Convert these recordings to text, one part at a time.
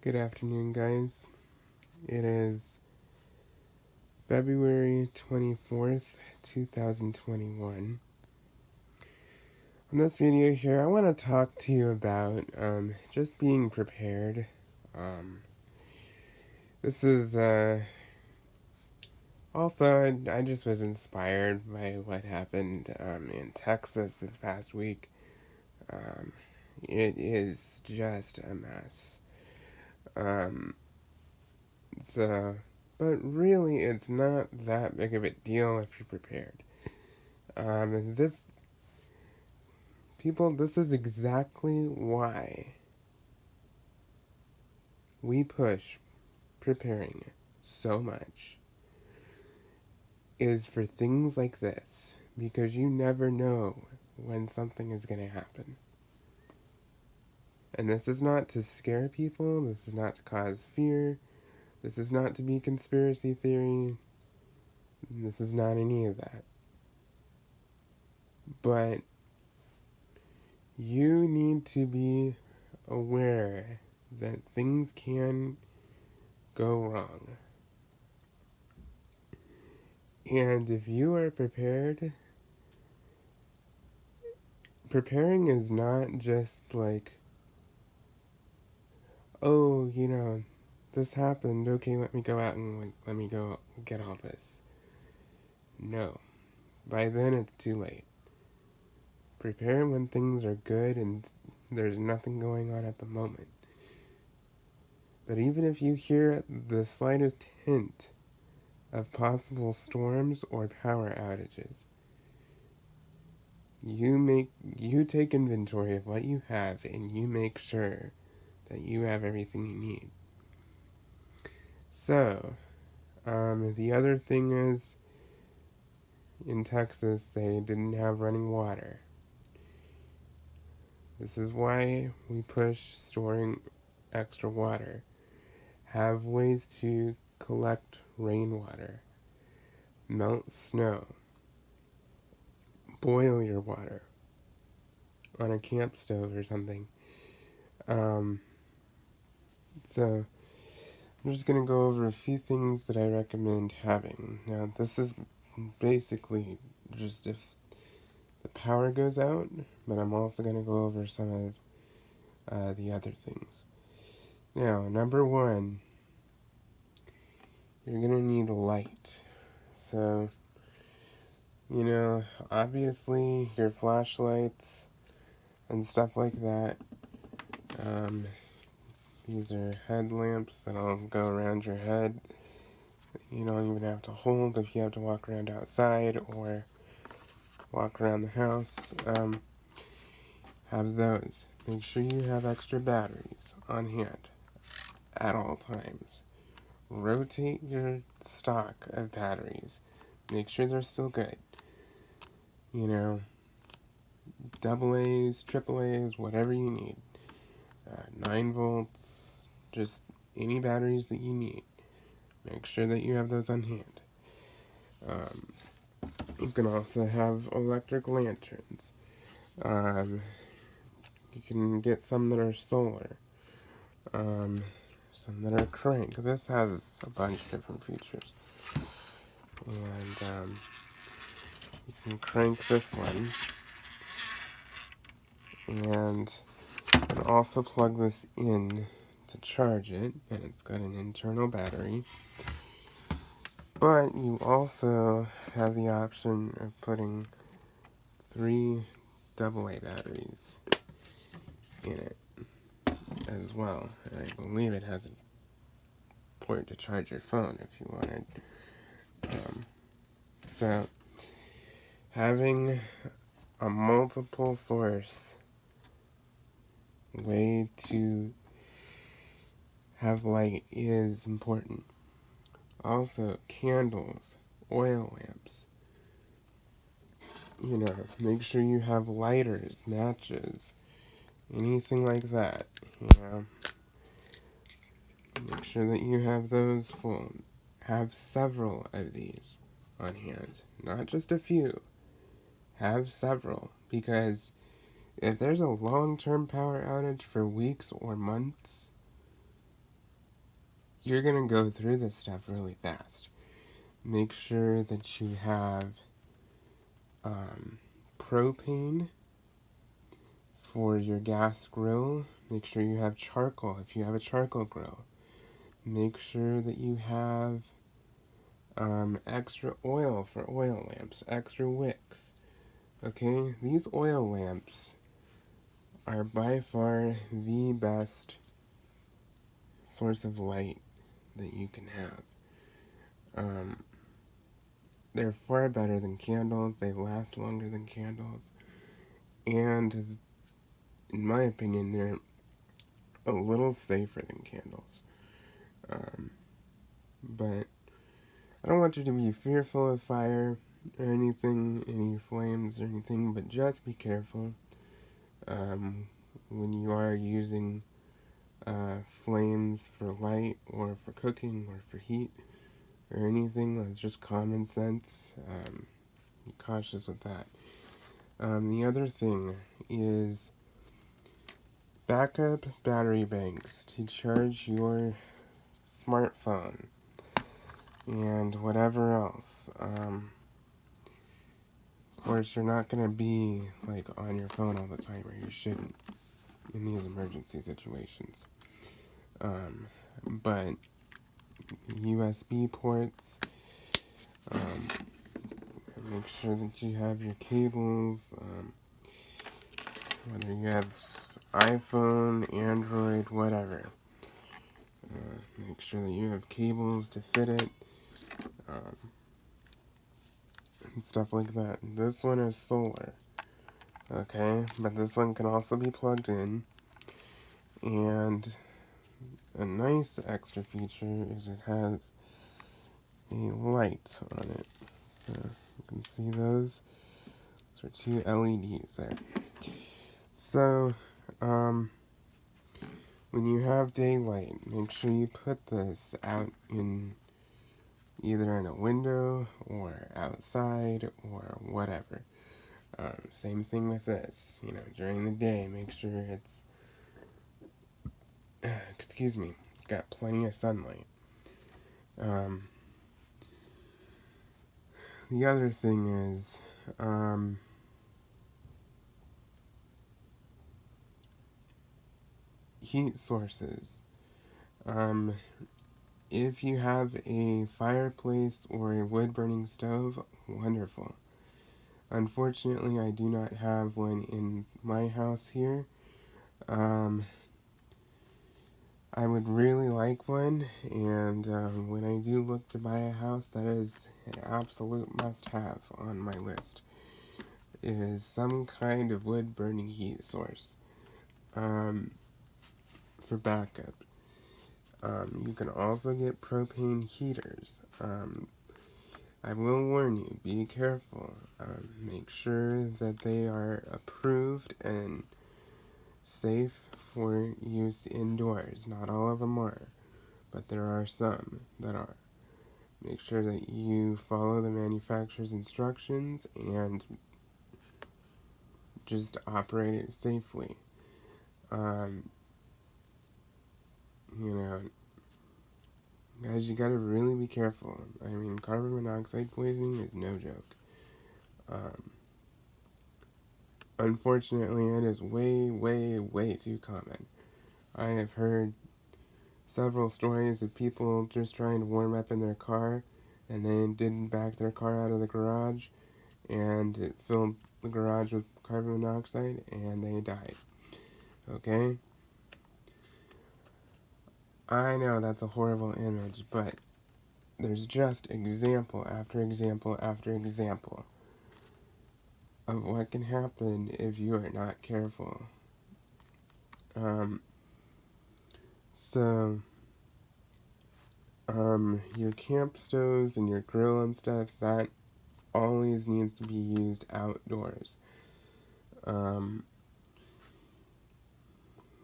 Good afternoon, guys. It is February 24th, 2021. In this video here, I want to talk to you about just being prepared. Um, this is also, I just was inspired by what happened in Texas this past week. Um, it is just a mess. Um, so, but really, it's not that big of a deal if you're prepared. This people, this is exactly why we push preparing so much, is for things like this, because you never know when something is going to happen. And this is not to scare people, this is not to cause fear, this is not to be conspiracy theory, this is not any of that. But you need to be aware that things can go wrong. And if you are prepared, preparing is not just like, oh, this happened, okay, let me go out and let me go get all this. No. By then it's too late. Prepare when things are good and there's nothing going on at the moment. But even if you hear the slightest hint of possible storms or power outages, you take inventory of what you have and you make sure that you have everything you need. So, the other thing is, in Texas, they didn't have running water. This is why we push storing extra water. Have ways to collect rainwater. Melt snow. Boil your water on a camp stove or something. So, I'm just going to go over a few things that I recommend having. Now, this is basically just if the power goes out, but I'm also going to go over some of the other things. Now, number one, you're going to need light. So, obviously your flashlights and stuff like that. These are headlamps that'll go around your head. You don't even have to hold if you have to walk around outside or walk around the house. Have those. Make sure you have extra batteries on hand at all times. Rotate your stock of batteries. Make sure they're still good. Double A's, triple A's, whatever you need. 9 volts, just any batteries that you need. Make sure that you have those on hand. You can also have electric lanterns. You can get some that are solar. Some that are crank. This has a bunch of different features. And you can crank this one. And you can also plug this in to charge it. And it's got an internal battery. But you also have the option of putting 3 AA batteries in it as well. And I believe it has a port to charge your phone if you wanted. So, having a multiple source way to have light is important. Also, candles, oil lamps. Make sure you have lighters, matches, anything like that. Make sure that you have those full. Have several of these on hand, not just a few. Have several, because if there's a long-term power outage for weeks or months, you're going to go through this stuff really fast. Make sure that you have propane for your gas grill. Make sure you have charcoal if you have a charcoal grill. Make sure that you have extra oil for oil lamps, extra wicks. Okay, these oil lamps are by far the best source of light that you can have. They're far better than candles. They last longer than candles. And in my opinion, they're a little safer than candles. But I don't want you to be fearful of fire or anything, any flames or anything, but just be careful when you are using flames for light or for cooking or for heat or anything. That's just common sense. Be cautious with that. The other thing is backup battery banks to charge your smartphone and whatever else. Of course, you're not going to be like on your phone all the time, or you shouldn't in these emergency situations. But USB ports, make sure that you have your cables, whether you have iPhone, Android, whatever. Make sure that you have cables to fit it, and stuff like that. This one is solar, okay? But this one can also be plugged in, and a nice extra feature is it has a light on it. So you can see those. Those are two LEDs there. So, when you have daylight, make sure you put this out in either in a window or outside or whatever. Same thing with this. You know, during the day, make sure it's excuse me, got plenty of sunlight. The other thing is, heat sources. If you have a fireplace or a wood-burning stove, wonderful. Unfortunately, I do not have one in my house here. I would really like one, and when I do look to buy a house, that is an absolute must-have on my list, is some kind of wood-burning heat source for backup. You can also get propane heaters. I will warn you, be careful. Make sure that they are approved and safe for use indoors. Not all of them are, but there are some that are. Make sure that you follow the manufacturer's instructions and just operate it safely. You know, guys, you gotta really be careful. I mean, carbon monoxide poisoning is no joke. Unfortunately, it is way, way, way too common. I have heard several stories of people just trying to warm up in their car, and they didn't back their car out of the garage, and it filled the garage with carbon monoxide, and they died. Okay? I know that's a horrible image, but there's just example after example after example of what can happen if you are not careful. Your camp stoves and your grill and stuff, that always needs to be used outdoors.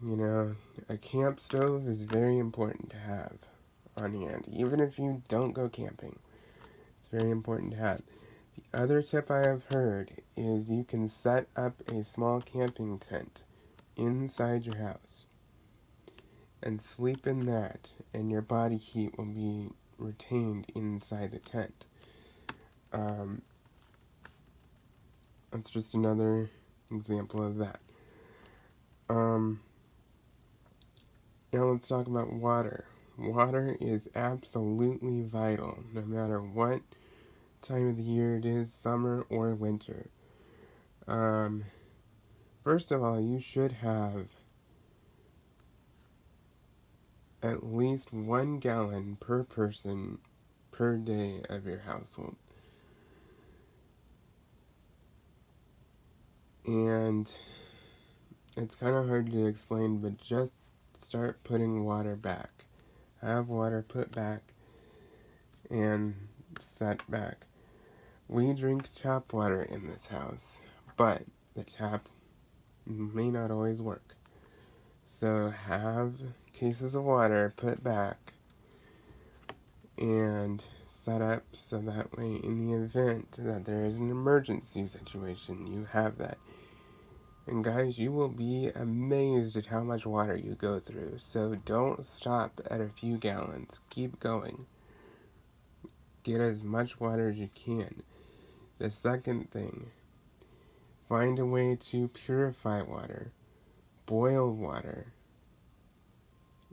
You know, a camp stove is very important to have on hand, even if you don't go camping. It's very important to have. The other tip I have heard is you can set up a small camping tent inside your house. and sleep in that, and your body heat will be retained inside the tent. Um, that's just another example of that. Now let's talk about water. Water is absolutely vital, no matter what time of the year it is, summer or winter. Um, First of all, you should have at least 1 gallon per person per day of your household. And it's kind of hard to explain, but just start putting water back. Have water put back and set back. We drink tap water in this house, but the tap may not always work. So have cases of water put back and set up so that way in the event that there is an emergency situation, you have that. And guys, you will be amazed at how much water you go through. So don't stop at a few gallons. Keep going. Get as much water as you can. The second thing, find a way to purify water. Boil water.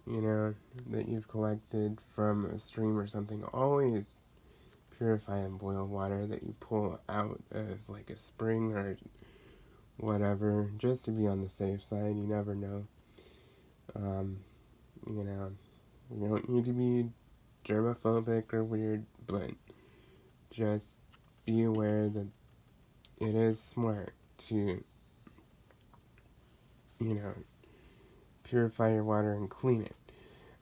That you've collected from a stream or something. Always purify and boil water that you pull out of like a spring or whatever, just to be on the safe side. You never know. You don't need to be germophobic or weird, but just be aware that it is smart to, purify your water and clean it.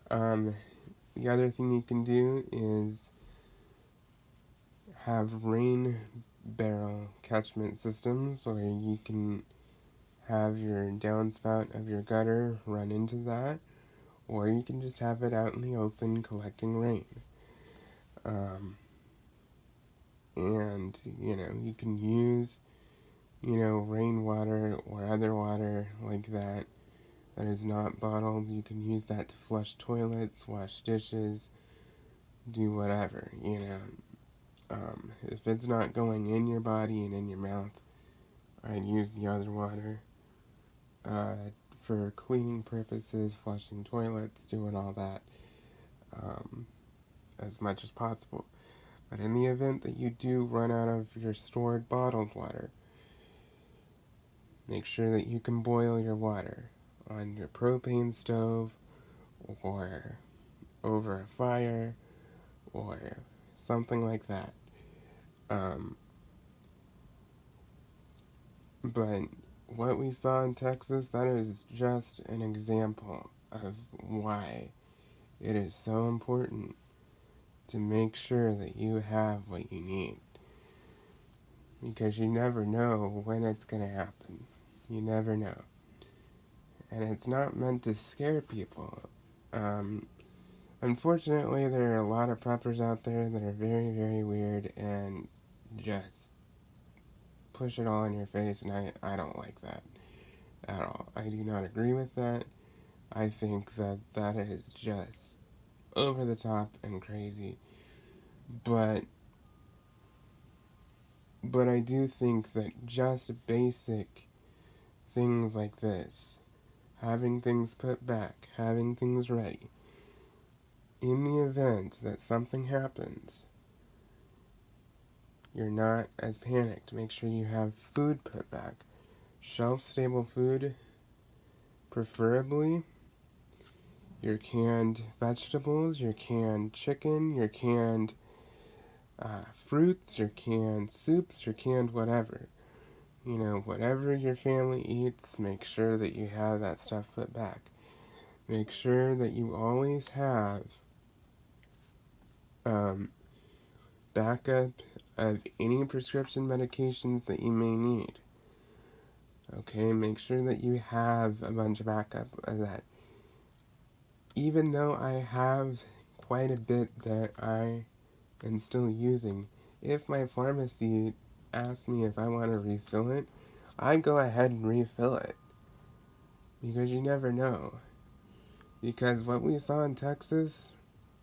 The other thing you can do is have rain barrel catchment systems where you can have your downspout of your gutter run into that, or you can just have it out in the open collecting rain. And, you can use, rainwater or other water like that is not bottled. You can use that to flush toilets, wash dishes, do whatever, If it's not going in your body and in your mouth, I'd use the other water for cleaning purposes, flushing toilets, doing all that as much as possible. But in the event that you do run out of your stored bottled water, make sure that you can boil your water on your propane stove or over a fire or something like that. But what we saw in Texas, that is just an example of why it is so important to make sure that you have what you need. Because you never know when it's going to happen. You never know. And it's not meant to scare people. Unfortunately, there are a lot of preppers out there that are very, very weird and just push it all in your face, and I don't like that at all. I do not agree with that. I think that that is just over the top and crazy. But I do think that just basic things like this, having things put back, having things ready, in the event that something happens, you're not as panicked. Make sure you have food put back. Shelf-stable food, preferably. Your canned vegetables, your canned chicken, your canned fruits, your canned soups, your canned whatever. Whatever your family eats, make sure that you have that stuff put back. Make sure that you always have backup of any prescription medications that you may need. Okay, make sure that you have a bunch of backup of that. Even though I have quite a bit that I am still using, if my pharmacy asks me if I want to refill it, I go ahead and refill it. Because you never know. Because what we saw in Texas,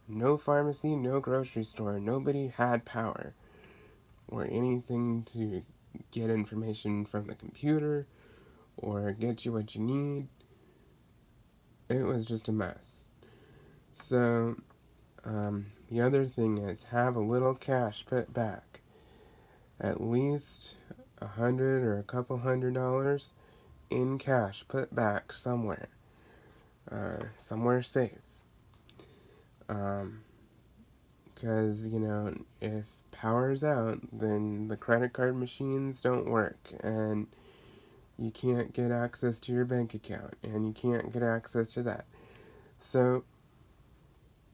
no pharmacy, no grocery store, nobody had power or anything to get information from the computer or get you what you need. It was just a mess. So, the other thing is have a little cash put back. At least $100 or a couple $100 in cash put back somewhere. Somewhere safe. Because, if power's out, then the credit card machines don't work, and you can't get access to your bank account, and you can't get access to that. So,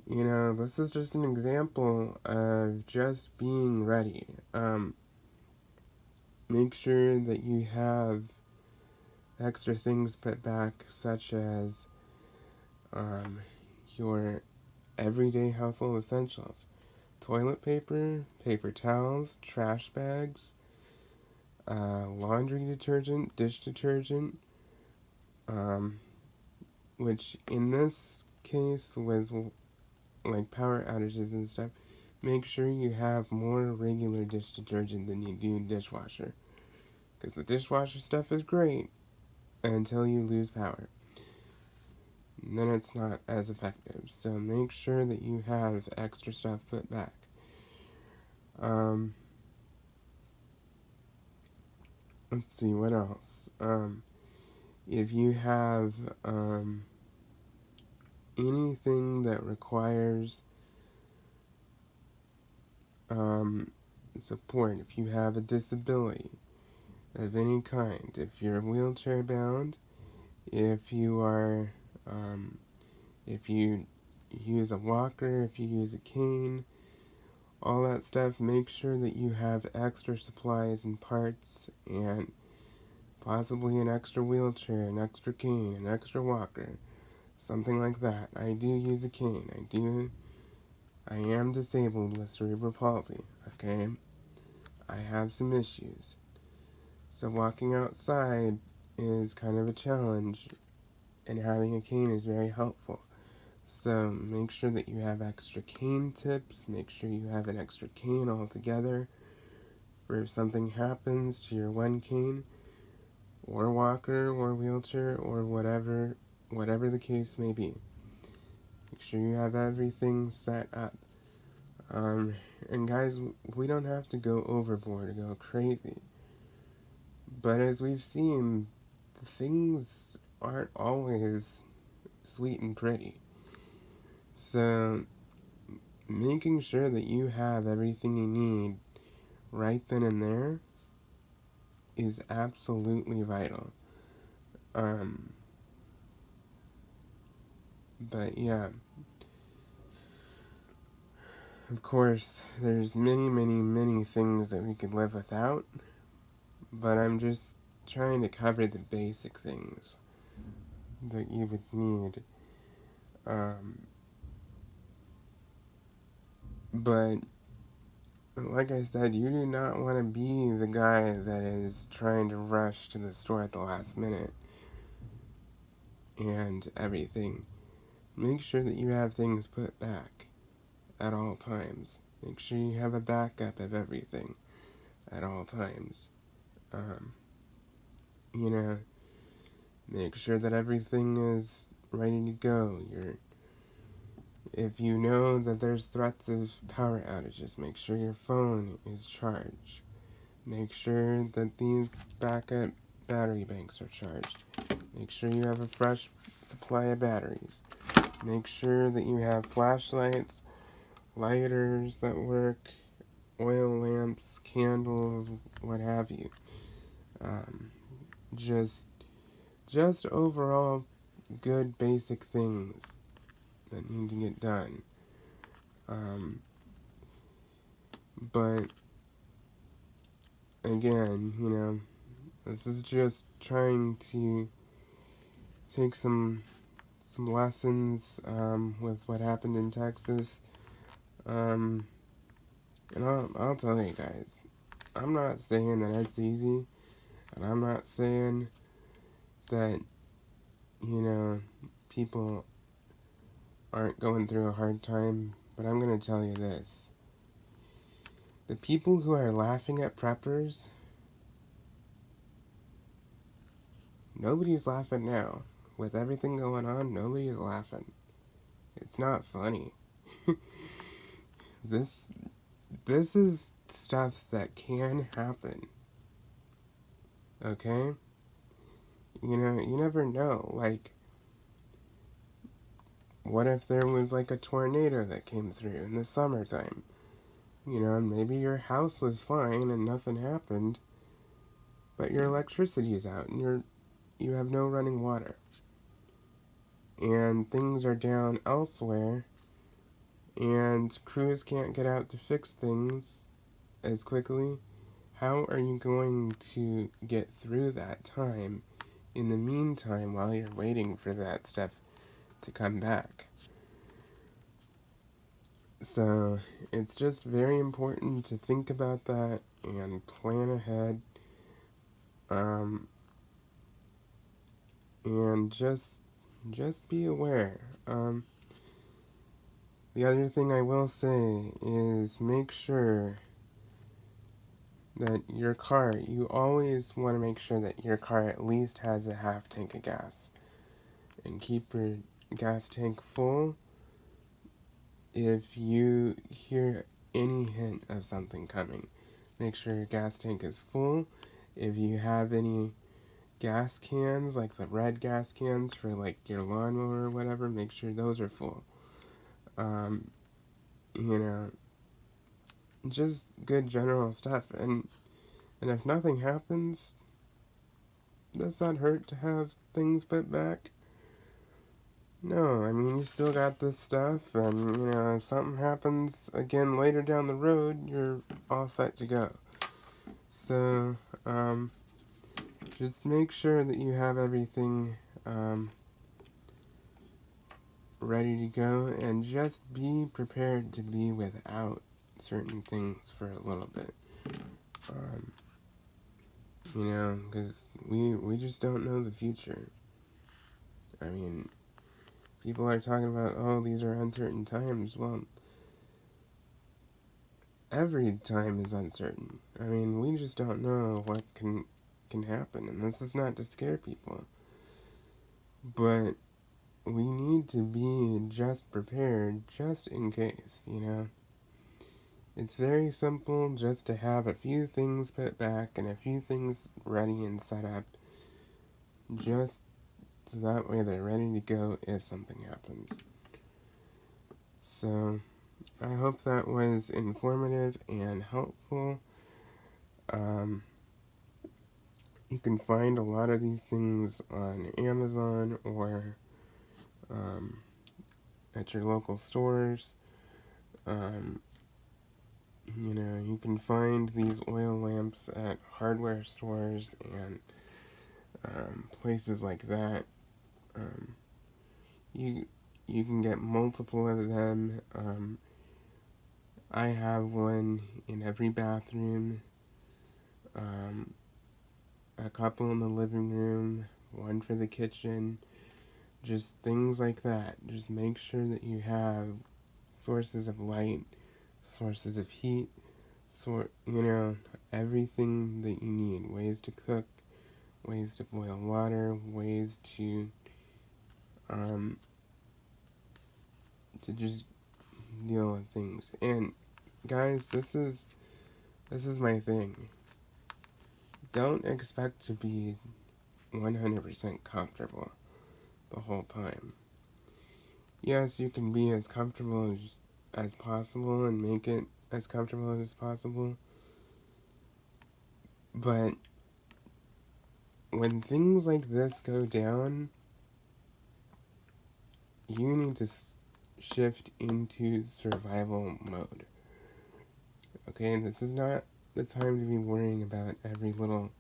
this is just an example of just being ready. Make sure that you have extra things put back, such as your everyday household essentials. Toilet paper, paper towels, trash bags, laundry detergent, dish detergent, which in this case with like power outages and stuff, make sure you have more regular dish detergent than you do dishwasher. Because the dishwasher stuff is great until you lose power. And then it's not as effective. So make sure that you have extra stuff put back. Let's see, what else? If you have anything that requires support, if you have a disability of any kind, if you're wheelchair bound, if you are, if you use a walker, if you use a cane, all that stuff, make sure that you have extra supplies and parts and possibly an extra wheelchair, an extra cane, an extra walker, something like that. I do use a cane. I am disabled with cerebral palsy, okay? I have some issues. So walking outside is kind of a challenge, and having a cane is very helpful. So make sure that you have extra cane tips, make sure you have an extra cane altogether for if something happens to your one cane, or walker, or wheelchair, or whatever the case may be. Make sure you have everything set up. And guys, we don't have to go overboard or go crazy. But as we've seen, things aren't always sweet and pretty. So, making sure that you have everything you need right then and there is absolutely vital. But yeah, of course, there's many, many, many things that we could live without, but I'm just trying to cover the basic things that you would need. But like I said, you do not want to be the guy that is trying to rush to the store at the last minute and everything. Make sure that you have things put back at all times. Make sure you have a backup of everything at all times. Make sure that everything is ready to go. If you know that there's threats of power outages, make sure your phone is charged. Make sure that these backup battery banks are charged. Make sure you have a fresh supply of batteries. Make sure that you have flashlights, lighters that work, oil lamps, candles, what have you. Just overall good basic things that need to get done. But again, this is just trying to take some lessons with what happened in Texas. And I'll tell you guys, I'm not saying that it's easy, and I'm not saying that people aren't going through a hard time, but I'm going to tell you this. The people who are laughing at preppers, nobody's laughing now. With everything going on, nobody's laughing. It's not funny. This is stuff that can happen. Okay? You know, you never know. Like, what if there was like a tornado that came through in the summertime? You know, and maybe your house was fine and nothing happened, but your electricity is out and you have no running water. And things are down elsewhere, and crews can't get out to fix things as quickly. How are you going to get through that time in the meantime while you're waiting for that stuff to come back? So it's just very important to think about that and plan ahead. And just be aware. The other thing I will say is make sure that your car, you always want to make sure that your car at least has a half tank of gas. And keep your gas tank full if you hear any hint of something coming. Make sure your gas tank is full. If you have any gas cans, like the red gas cans for like your lawnmower or whatever, make sure those are full. You know, just good general stuff. And if nothing happens, does that hurt to have things put back? No, I mean, you still got this stuff, and, you know, if something happens again later down the road, you're all set to go. So, just make sure that you have everything, ready to go, and just be prepared to be without certain things for a little bit. You know, because we just don't know the future. I mean, people are talking about, oh, these are uncertain times. Well, every time is uncertain. I mean, we just don't know what can happen, and this is not to scare people. But we need to be just prepared, just in case, you know? It's very simple just to have a few things put back and a few things ready and set up, just so that way they're ready to go if something happens. So, I hope that was informative and helpful. You can find a lot of these things on Amazon or at your local stores. You know, you can find these oil lamps at hardware stores and places like that. You can get multiple of them. I have one in every bathroom, a couple in the living room, one for the kitchen, just things like that. Just make sure that you have sources of light, sources of heat, you know, everything that you need. Ways to cook, ways to boil water, ways to just deal with things. And guys, this is my thing. Don't expect to be 100% comfortable the whole time. Yes, you can be as comfortable as possible and make it as comfortable as possible. But when things like this go down, you need to shift into survival mode. Okay, this is not the time to be worrying about every little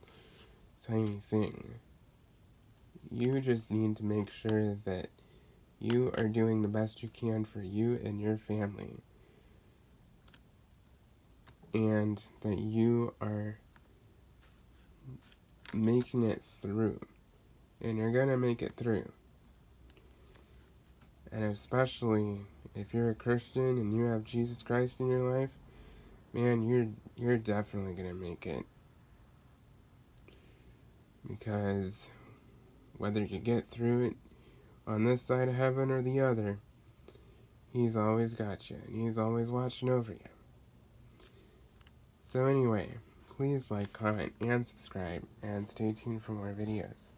tiny thing. You just need to make sure that you are doing the best you can for you and your family. And that you are making it through. And you're gonna make it through. And especially if you're a Christian and you have Jesus Christ in your life, man, you're definitely gonna make it. Because whether you get through it on this side of heaven or the other, He's always got you, and He's always watching over you. So anyway, please like, comment, and subscribe, and stay tuned for more videos.